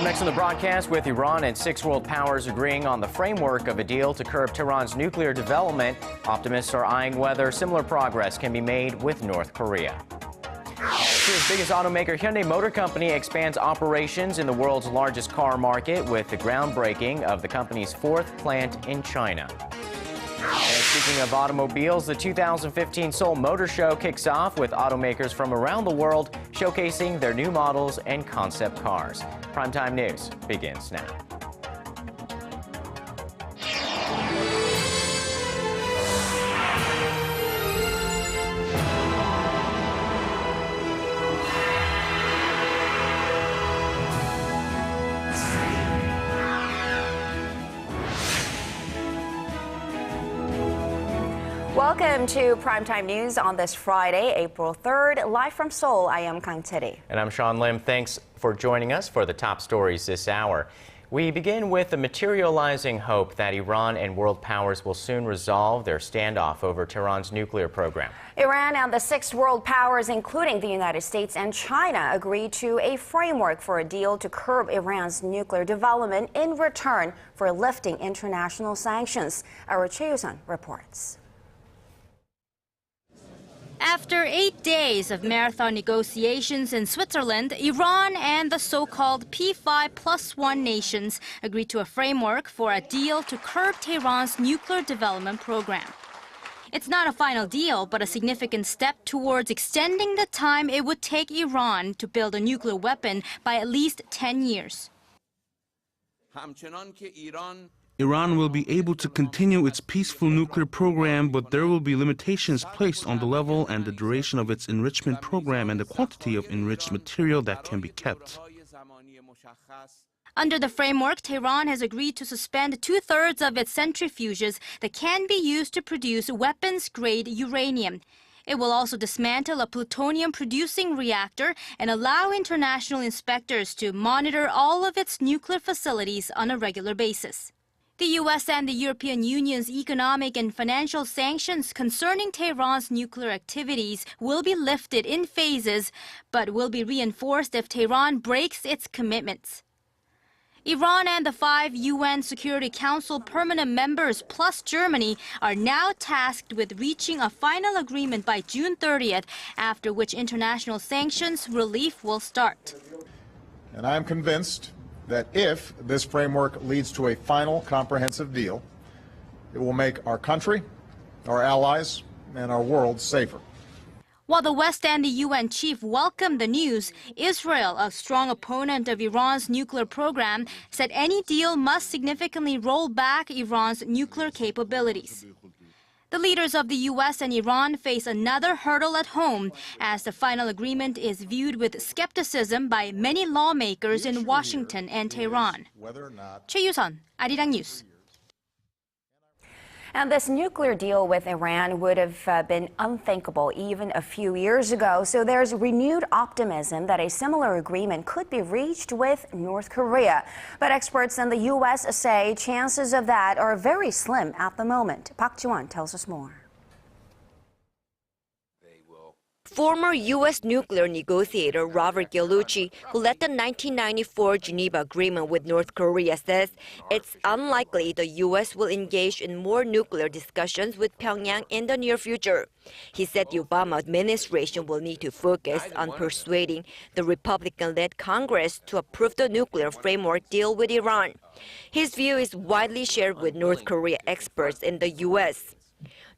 Up next on the broadcast, with Iran and 6 world powers agreeing on the framework of a deal to curb Tehran's nuclear development, optimists are eyeing whether similar progress can be made with North Korea. Korea's biggest automaker, Hyundai Motor Company, expands operations in the world's largest car market with the groundbreaking of the company's 4th plant in China. And speaking of automobiles, the 2015 Seoul Motor Show kicks off with automakers from around the world showcasing their new models and concept cars. Primetime News begins now. Welcome to Primetime News on this Friday, April 3rd. Live from Seoul, I am Kang. And I'm Sean Lim. Thanks for joining us for the top stories this hour. We begin with the materializing hope that Iran and world powers will soon resolve their standoff over Tehran's nuclear program. Iran and the 6 world powers, including the United States and China, agreed to a framework for a deal to curb Iran's nuclear development in return for lifting international sanctions. Our Chery reports. After 8 days of marathon negotiations in Switzerland, Iran and the so-called P5+1 nations agreed to a framework for a deal to curb Tehran's nuclear development program. It's not a final deal, but a significant step towards extending the time it would take Iran to build a nuclear weapon by at least 10 years. Iran will be able to continue its peaceful nuclear program, but there will be limitations placed on the level and the duration of its enrichment program and the quantity of enriched material that can be kept. Under the framework, Tehran has agreed to suspend 2/3 of its centrifuges that can be used to produce weapons-grade uranium. It will also dismantle a plutonium-producing reactor and allow international inspectors to monitor all of its nuclear facilities on a regular basis. The U.S. and the European Union's economic and financial sanctions concerning Tehran's nuclear activities will be lifted in phases, but will be reinforced if Tehran breaks its commitments. Iran and the 5 UN Security Council permanent members plus Germany are now tasked with reaching a final agreement by June 30th, after which international sanctions relief will start. And I am convinced that if this framework leads to a final comprehensive deal, it will make our country, our allies, and our world safer. While the West and the UN chief welcomed the news, Israel, a strong opponent of Iran's nuclear program, said any deal must significantly roll back Iran's nuclear capabilities. The leaders of the U.S. and Iran face another hurdle at home, as the final agreement is viewed with skepticism by many lawmakers in Washington and Tehran. 최유선, Arirang News. And this nuclear deal with Iran would have been unthinkable even a few years ago. So there's renewed optimism that a similar agreement could be reached with North Korea. But experts in the U.S. say chances of that are very slim at the moment. Park Ji-won tells us more. Former U.S. nuclear negotiator Robert Gallucci, who led the 1994 Geneva Agreement with North Korea, says it's unlikely the U.S. will engage in more nuclear discussions with Pyongyang in the near future. He said the Obama administration will need to focus on persuading the Republican-led Congress to approve the nuclear framework deal with Iran. His view is widely shared with North Korea experts in the U.S.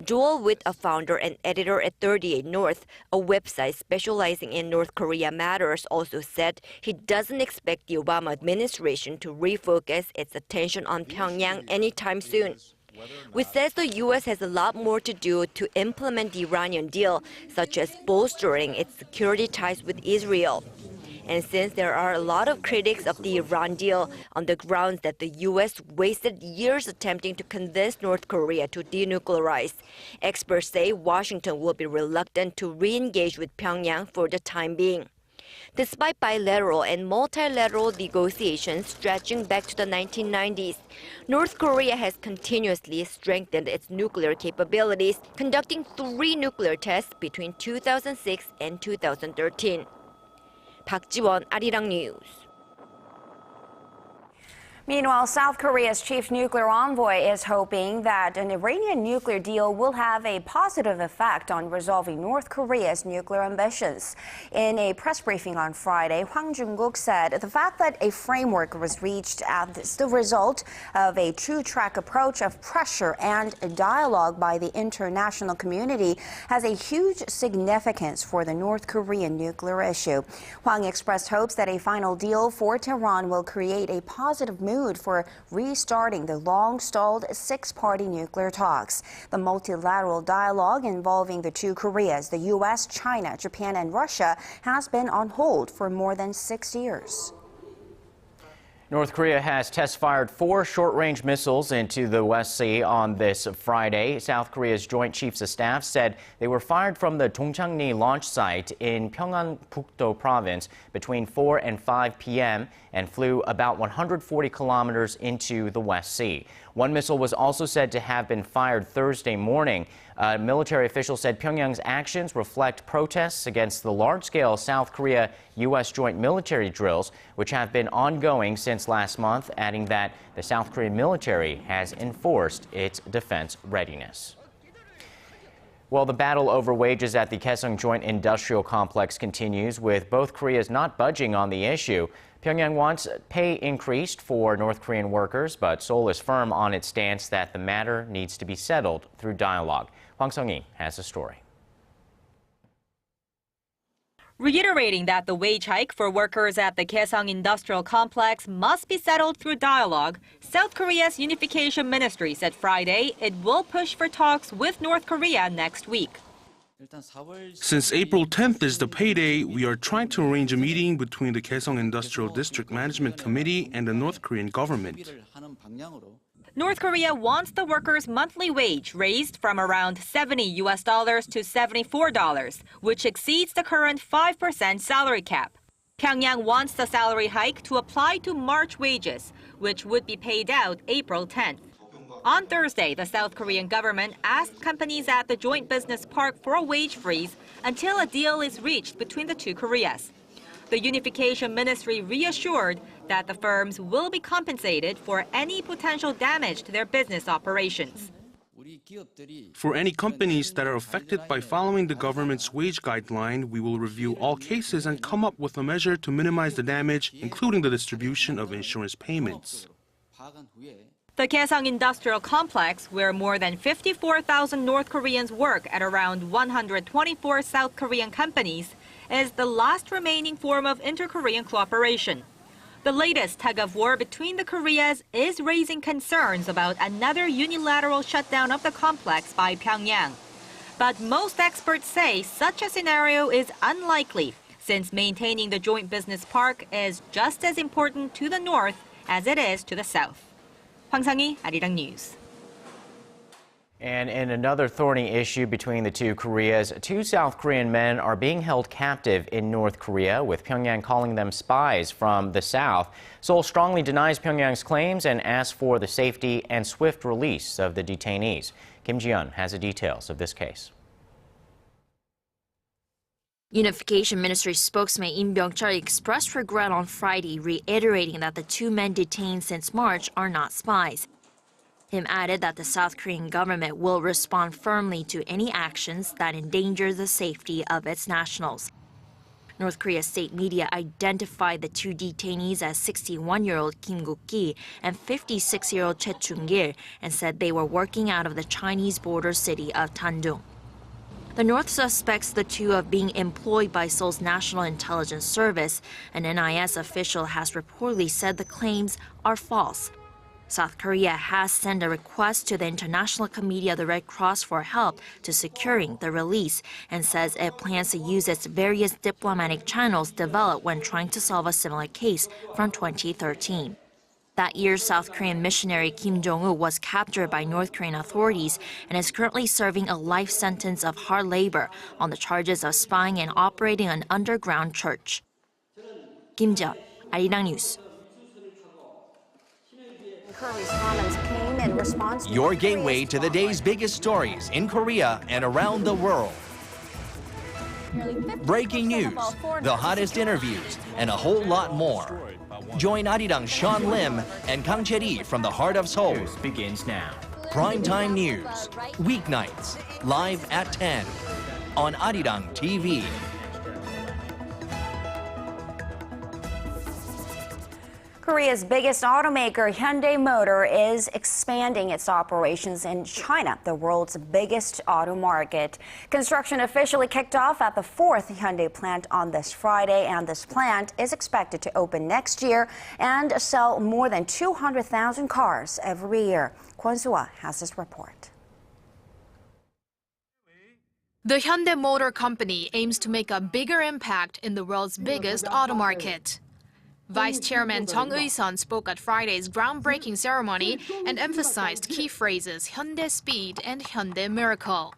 Joel Witt, a founder and editor at 38 North, a website specializing in North Korea matters, also said he doesn't expect the Obama administration to refocus its attention on Pyongyang anytime soon. Witt says the U.S. has a lot more to do to implement the Iranian deal, such as bolstering its security ties with Israel. And since there are a lot of critics of the Iran deal on the grounds that the U.S. wasted years attempting to convince North Korea to denuclearize, experts say Washington will be reluctant to re-engage with Pyongyang for the time being. Despite bilateral and multilateral negotiations stretching back to the 1990s, North Korea has continuously strengthened its nuclear capabilities, conducting 3 nuclear tests between 2006 and 2013. Park Ji-won, Arirang News. Meanwhile, South Korea's chief nuclear envoy is hoping that an Iranian nuclear deal will have a positive effect on resolving North Korea's nuclear ambitions. In a press briefing on Friday, Hwang Jung-guk said the fact that a framework was reached as the result of a two-track approach of pressure and dialogue by the international community has a huge significance for the North Korean nuclear issue. Hwang expressed hopes that a final deal for Tehran will create a positive mood for restarting the long-stalled six-party nuclear talks. The multilateral dialogue involving the two Koreas, the U.S., China, Japan, and Russia, has been on hold for more than 6 years. North Korea has test-fired 4 short-range missiles into the West Sea on this Friday. South Korea's Joint Chiefs of Staff said they were fired from the Dongchangni launch site in Pyeongan-Bukdo province between 4 and 5 p.m. and flew about 140 kilometers into the West Sea. One missile was also said to have been fired Thursday morning. A military official said Pyongyang's actions reflect protests against the large-scale South Korea-U.S. joint military drills, which have been ongoing since last month, adding that the South Korean military has enforced its defense readiness. Well, the battle over wages at the Kaesong Joint Industrial Complex continues, with both Koreas not budging on the issue. Pyongyang wants pay increased for North Korean workers, but Seoul is firm on its stance that the matter needs to be settled through dialogue. Hwang Sung-hee has the story. Reiterating that the wage hike for workers at the Kaesong Industrial Complex must be settled through dialogue, South Korea's Unification Ministry said Friday it will push for talks with North Korea next week. Since April 10th is the payday, we are trying to arrange a meeting between the Kaesong Industrial District Management Committee and the North Korean government. North Korea wants the workers' monthly wage raised from around $70 to $74, which exceeds the current 5% salary cap. Pyongyang wants the salary hike to apply to March wages, which would be paid out April 10th. On Thursday, the South Korean government asked companies at the Joint Business Park for a wage freeze until a deal is reached between the two Koreas. The Unification Ministry reassured that the firms will be compensated for any potential damage to their business operations. For any companies that are affected by following the government's wage guideline, we will review all cases and come up with a measure to minimize the damage, including the distribution of insurance payments. The Kaesong Industrial Complex, where more than 54,000 North Koreans work at around 124 South Korean companies, is the last remaining form of inter-Korean cooperation. The latest tug-of-war between the Koreas is raising concerns about another unilateral shutdown of the complex by Pyongyang. But most experts say such a scenario is unlikely, since maintaining the joint business park is just as important to the north as it is to the south. Hwang Sung-hee, Arirang News. And in another thorny issue between the two Koreas, 2 South Korean men are being held captive in North Korea, with Pyongyang calling them spies from the South. Seoul strongly denies Pyongyang's claims and asks for the safety and swift release of the detainees. Kim Ji-yeon has the details of this case. Unification Ministry spokesman Im Byung-chul expressed regret on Friday, reiterating that the 2 men detained since March are not spies. Him added that the South Korean government will respond firmly to any actions that endanger the safety of its nationals. North Korea's state media identified the 2 detainees as 61-year-old Kim Guk-ki and 56-year-old Choi Chung-gil and said they were working out of the Chinese border city of Tandung. The North suspects the 2 of being employed by Seoul's National Intelligence Service. An NIS official has reportedly said the claims are false. South Korea has sent a request to the International Committee of the Red Cross for help to securing the release and says it plans to use its various diplomatic channels developed when trying to solve a similar case from 2013. That year, South Korean missionary Kim Jong-un was captured by North Korean authorities and is currently serving a life sentence of hard labor on the charges of spying and operating an underground church. Kim Ji-yeon, Arirang News. Curry's comments came in response to your gateway to the day's biggest stories in Korea and around the world. breaking news, the hottest interviews, and a whole lot more. Join Arirang Sean Lim and Kang Chery from the heart of Seoul. News begins now. Primetime News, weeknights, live at 10 on Arirang TV. Korea's biggest automaker, Hyundai Motor, is expanding its operations in China, the world's biggest auto market. Construction officially kicked off at the fourth Hyundai plant on this Friday, and this plant is expected to open next year and sell more than 200,000 cars every year. Kwon Soo-ah has this report. The Hyundai Motor Company aims to make a bigger impact in the world's biggest auto market. Vice Chairman Chung Eui-sun spoke at Friday's groundbreaking ceremony and emphasized key phrases Hyundai Speed and Hyundai Miracle.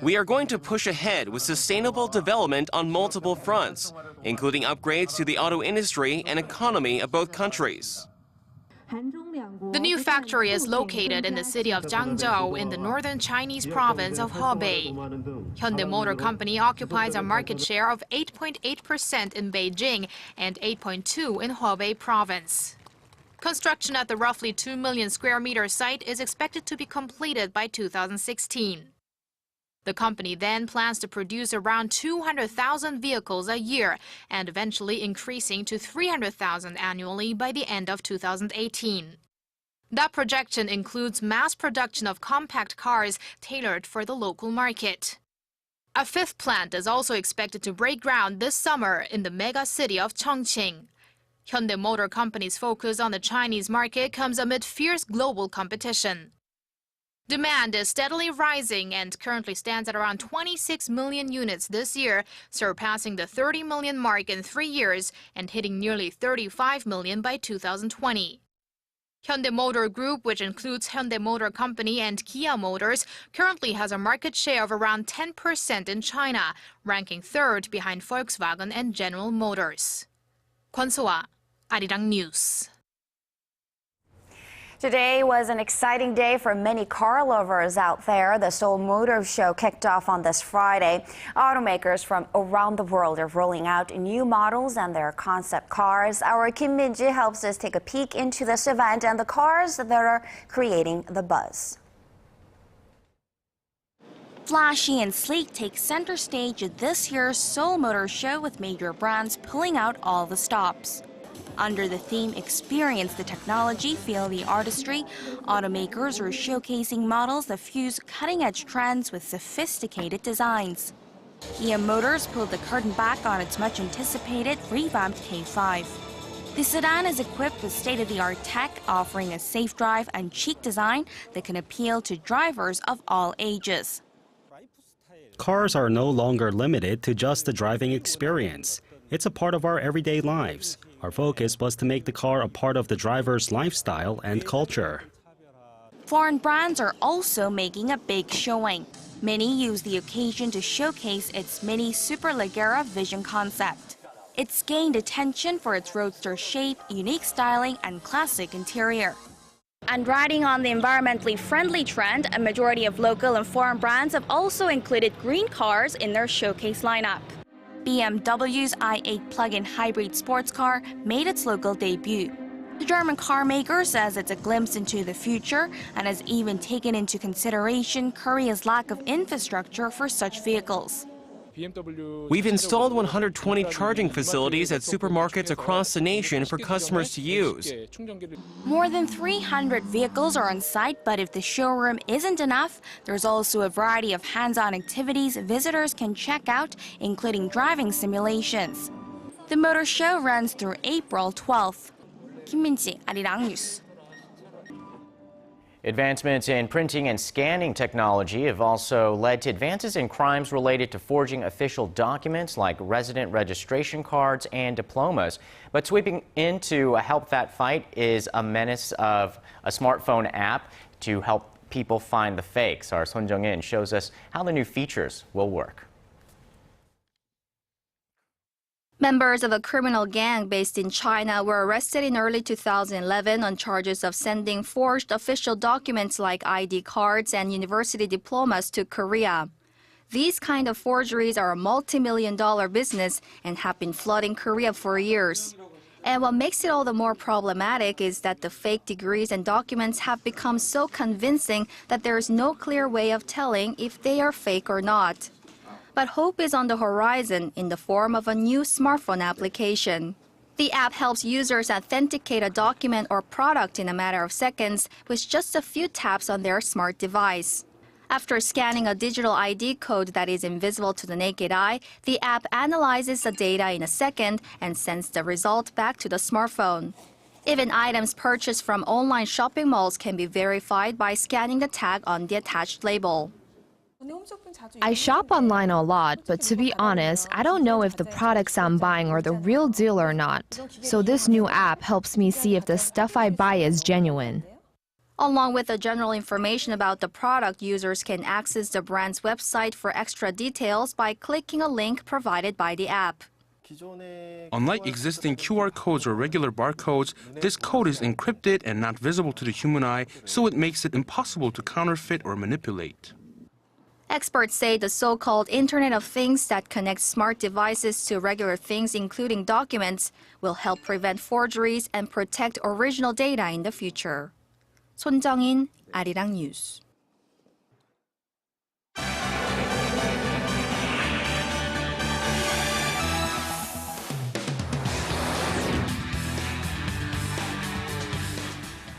We are going to push ahead with sustainable development on multiple fronts, including upgrades to the auto industry and economy of both countries. The new factory is located in the city of Zhangzhou in the northern Chinese province of Hebei. Hyundai Motor Company occupies a market share of 8.8% in Beijing and 8.2% in Hebei province. Construction at the roughly 2 million square meter site is expected to be completed by 2016. The company then plans to produce around 200,000 vehicles a year and eventually increasing to 300,000 annually by the end of 2018. That projection includes mass production of compact cars tailored for the local market. A fifth plant is also expected to break ground this summer in the mega city of Chongqing. Hyundai Motor Company's focus on the Chinese market comes amid fierce global competition. Demand is steadily rising and currently stands at around 26 million units this year, surpassing the 30 million mark in 3 years and hitting nearly 35 million by 2020. Hyundai Motor Group, which includes Hyundai Motor Company and Kia Motors, currently has a market share of around 10% in China, ranking third behind Volkswagen and General Motors. Kwon Soo-ah, Arirang News. Today was an exciting day for many car lovers out there. The Seoul Motor Show kicked off on this Friday. Automakers from around the world are rolling out new models and their concept cars. Our Kim Min-ji helps us take a peek into this event and the cars that are creating the buzz. Flashy and sleek take center stage at this year's Seoul Motor Show with major brands pulling out all the stops. Under the theme Experience the Technology, Feel the Artistry, automakers are showcasing models that fuse cutting-edge trends with sophisticated designs. Kia Motors pulled the curtain back on its much-anticipated revamped K5. The sedan is equipped with state-of-the-art tech, offering a safe drive and chic design that can appeal to drivers of all ages. Cars are no longer limited to just the driving experience. It's a part of our everyday lives. Our focus was to make the car a part of the driver's lifestyle and culture. Foreign brands are also making a big showing. Mini used the occasion to showcase its Mini Superleggera vision concept. It's gained attention for its roadster shape, unique styling, and classic interior. And riding on the environmentally friendly trend, a majority of local and foreign brands have also included green cars in their showcase lineup. BMW's i8 plug-in hybrid sports car made its local debut. The German car maker says it's a glimpse into the future and has even taken into consideration Korea's lack of infrastructure for such vehicles. We've installed 120 charging facilities at supermarkets across the nation for customers to use. More than 300 vehicles are on site, but if the showroom isn't enough, there's also a variety of hands-on activities visitors can check out, including driving simulations. The motor show runs through April 12th. Kim Min-ji, Arirang News. Advancements in printing and scanning technology have also led to advances in crimes related to forging official documents like resident registration cards and diplomas. But sweeping in to help that fight is a menace of a smartphone app to help people find the fakes. Our Son Jung-in shows us how the new features will work. Members of a criminal gang based in China were arrested in early 2011 on charges of sending forged official documents like ID cards and university diplomas to Korea. These kind of forgeries are a multi-million-dollar business and have been flooding Korea for years. And what makes it all the more problematic is that the fake degrees and documents have become so convincing that there is no clear way of telling if they are fake or not. But hope is on the horizon in the form of a new smartphone application. The app helps users authenticate a document or product in a matter of seconds with just a few taps on their smart device. After scanning a digital ID code that is invisible to the naked eye, the app analyzes the data in a second and sends the result back to the smartphone. Even items purchased from online shopping malls can be verified by scanning the tag on the attached label. I shop online a lot, but to be honest, I don't know if the products I'm buying are the real deal or not. So this new app helps me see if the stuff I buy is genuine. Along with the general information about the product, users can access the brand's website for extra details by clicking a link provided by the app. Unlike existing QR codes or regular barcodes, this code is encrypted and not visible to the human eye, so it makes it impossible to counterfeit or manipulate. Experts say the so-called Internet of Things that connects smart devices to regular things, including documents, will help prevent forgeries and protect original data in the future. 손정인, Arirang News.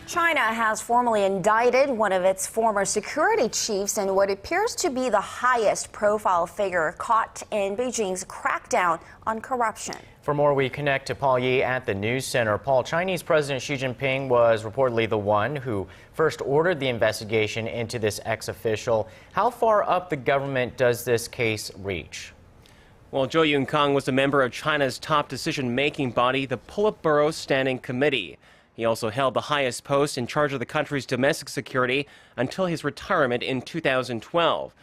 China has formally indicted one of its former security chiefs in what appears to be the highest profile figure caught in Beijing's crackdown on corruption. For more, we connect to Paul Yi at the News Center. Paul, Chinese President Xi Jinping was reportedly the one who first ordered the investigation into this ex-official. How far up the government does this case reach? Well, Zhou Yunkang was a member of China's top decision-making body, the Politburo Standing Committee. He also held the highest post in charge of the country's domestic security until his retirement in 2012.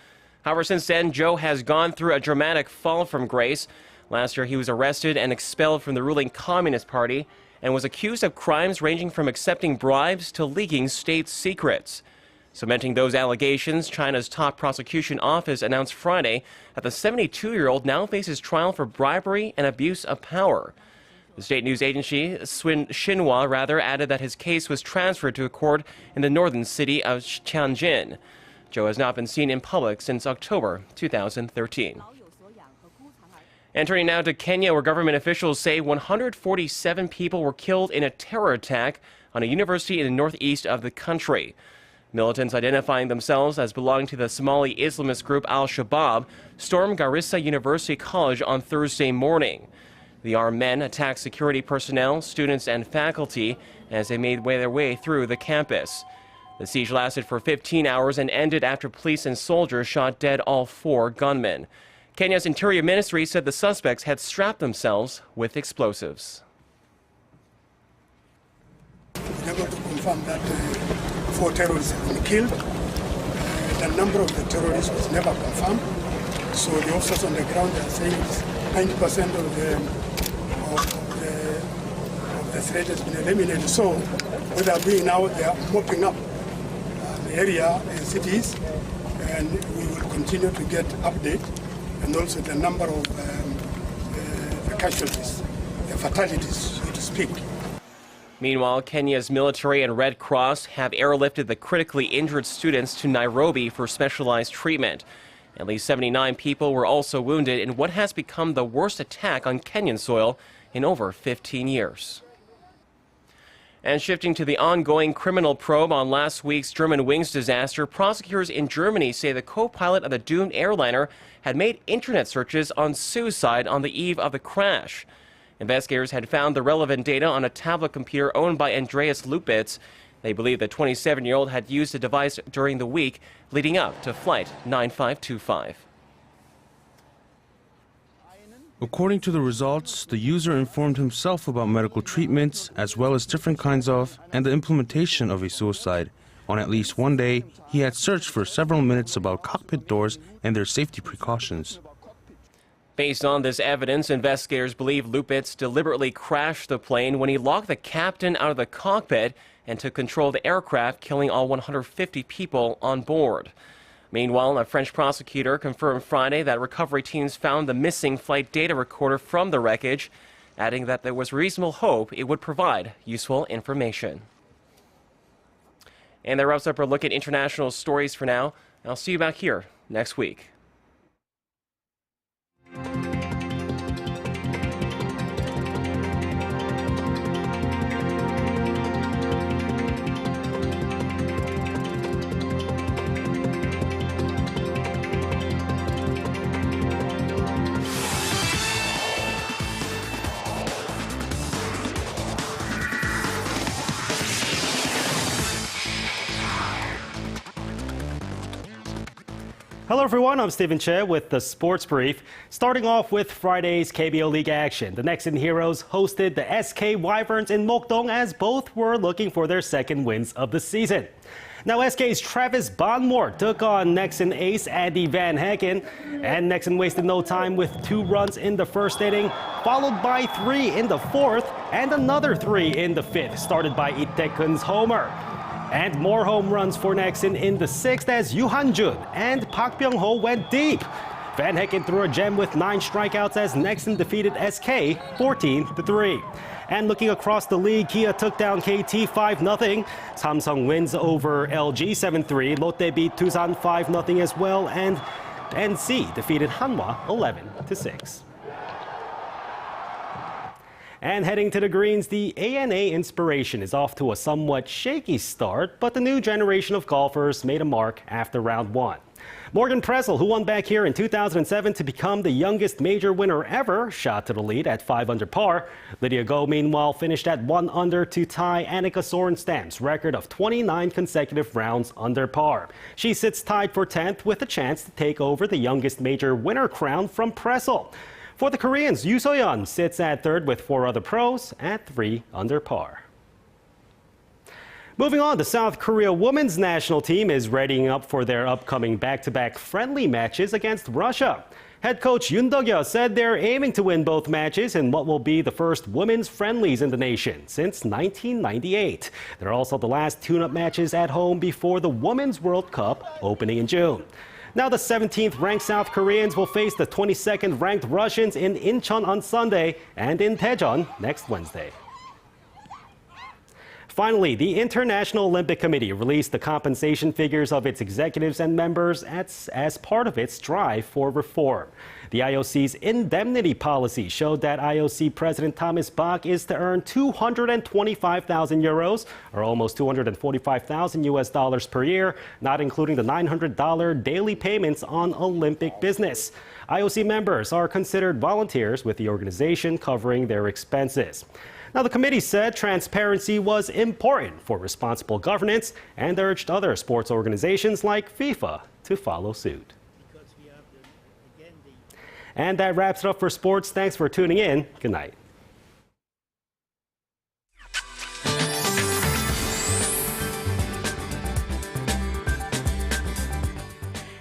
However, since then, Zhou has gone through a dramatic fall from grace. Last year, he was arrested and expelled from the ruling Communist Party and was accused of crimes ranging from accepting bribes to leaking state secrets. Cementing those allegations, China's top prosecution office announced Friday that the 72-year-old now faces trial for bribery and abuse of power. The state news agency, Xinhua, added that his case was transferred to a court in the northern city of Tianjin. Zhou has not been seen in public since October 2013. And turning now to Kenya, where government officials say 147 people were killed in a terror attack on a university in the northeast of the country. Militants identifying themselves as belonging to the Somali Islamist group Al-Shabaab stormed Garissa University College on Thursday morning. The armed men attacked security personnel, students, and faculty as they made their way through the campus. The siege lasted for 15 hours and ended after police and soldiers shot dead all 4 gunmen. Kenya's Interior Ministry said the suspects had strapped themselves with explosives. We're able to confirm that 4 terrorists have been killed. The number of the terrorists was never confirmed. So the officers on the ground are saying 90% of the threat has been eliminated. So what they're doing now, they are mopping up the area and cities, and we will continue to get update, and also the number of the casualties, the fatalities, so to speak. Meanwhile, Kenya's military and Red Cross have airlifted the critically injured students to Nairobi for specialized treatment. At least 79 people were also wounded in what has become the worst attack on Kenyan soil in over 15 years. And shifting to the ongoing criminal probe on last week's Germanwings disaster, prosecutors in Germany say the co-pilot of the doomed airliner had made internet searches on suicide on the eve of the crash. Investigators had found the relevant data on a tablet computer owned by Andreas Lupitz. They believe the 27-year-old had used the device during the week leading up to Flight 9525. According to the results, the user informed himself about medical treatments, as well as different kinds of, and the implementation of a suicide. On at least one day, he had searched for several minutes about cockpit doors and their safety precautions. Based on this evidence, investigators believe Lupitz deliberately crashed the plane when he locked the captain out of the cockpit and took control of the aircraft, killing all 150 people on board. Meanwhile, a French prosecutor confirmed Friday that recovery teams found the missing flight data recorder from the wreckage, adding that there was reasonable hope it would provide useful information. And that wraps up our look at international stories for now. I'll see you back here next week. Hello everyone, I'm Stephen Che with the Sports Brief. Starting off with Friday's KBO League action. The Nexen Heroes hosted the SK Wyverns in Mokdong as both were looking for their second wins of the season. Now SK's Travis Bonmore took on Nexen ace Andy Van Hecken, and Nexen wasted no time with 2 runs in the first inning, followed by 3 in the 4th and another 3 in the 5th, started by Itaekun's homer. And more home runs for Nexen in the 6th as Yoo Han-jun and Park Byung-ho went deep. Van Hecken threw a gem with 9 strikeouts as Nexen defeated SK 14-3. And looking across the league, Kia took down KT 5-0. Samsung wins over LG 7-3. Lotte beat Tusan 5-0 as well, and NC defeated Hanwha 11-6. And heading to the greens, the ANA Inspiration is off to a somewhat shaky start, but the new generation of golfers made a mark after round 1. Morgan Pressel, who won back here in 2007 to become the youngest major winner ever, shot to the lead at 5 under par. Lydia Go, meanwhile, finished at 1 under to tie Annika Sorenstam's record of 29 consecutive rounds under par. She sits tied for 10th with a chance to take over the youngest major winner crown from Pressel. For the Koreans, Yoo So-yeon sits at 3rd with 4 other pros at 3 under par. Moving on, the South Korea women's national team is readying up for their upcoming back-to-back friendly matches against Russia. Head coach Yoon Duk-yeol said they're aiming to win both matches in what will be the first women's friendlies in the nation since 1998. They're also the last tune-up matches at home before the Women's World Cup opening in June. Now the 17th ranked South Koreans will face the 22nd ranked Russians in Incheon on Sunday and in Daejeon next Wednesday. Finally, the International Olympic Committee released the compensation figures of its executives and members as part of its drive for reform. The IOC's indemnity policy showed that IOC President Thomas Bach is to earn 225,000 euros, or almost $245,000 per year, not including the $900 daily payments on Olympic business. IOC members are considered volunteers with the organization covering their expenses. Now, the committee said transparency was important for responsible governance and urged other sports organizations like FIFA to follow suit. And that wraps it up for sports. Thanks for tuning in. Good night.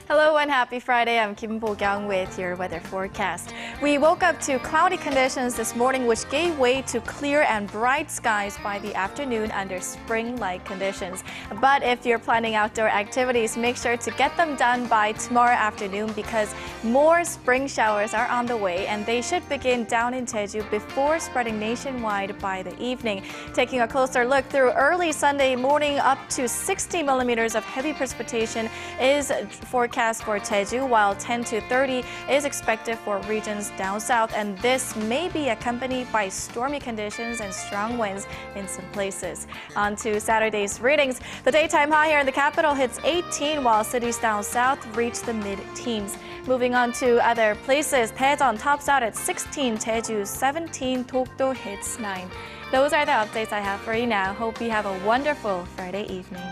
Hello and happy Friday. I'm Kim Bo-kyung with your weather forecast. We woke up to cloudy conditions this morning, which gave way to clear and bright skies by the afternoon under spring-like conditions. But if you're planning outdoor activities, make sure to get them done by tomorrow afternoon because more spring showers are on the way and they should begin down in Jeju before spreading nationwide by the evening. Taking a closer look through early Sunday morning, up to 60 millimeters of heavy precipitation is forecast for Jeju, while 10 to 30 is expected for regions down south, and this may be accompanied by stormy conditions and strong winds in some places. On to Saturday's readings. The daytime high here in the capital hits 18, while cities down south reach the mid-teens. Moving on to other places, Daejeon tops out at 16, Jeju 17, Dokdo hits 9. Those are the updates I have for you now. Hope you have a wonderful Friday evening.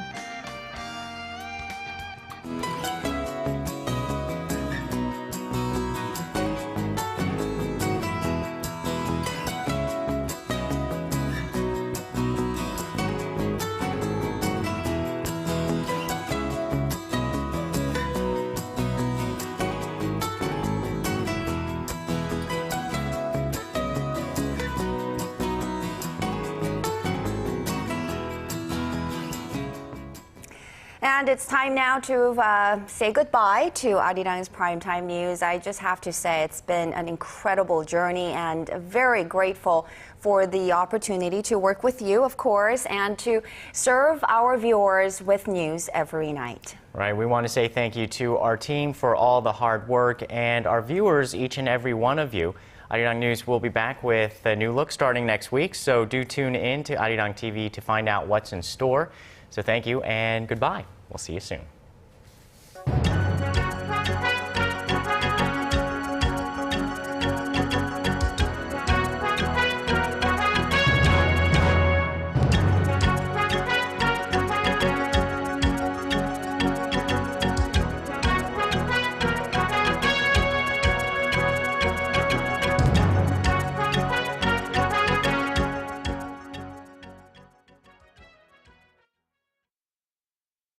And it's time now to say goodbye to Arirang's Primetime News. I just have to say it's been an incredible journey and very grateful for the opportunity to work with you, of course, and to serve our viewers with news every night. Right. We want to say thank you to our team for all the hard work and our viewers, each and every one of you. Arirang News will be back with a new look starting next week, so do tune in to Arirang TV to find out what's in store. So thank you and goodbye. We'll see you soon.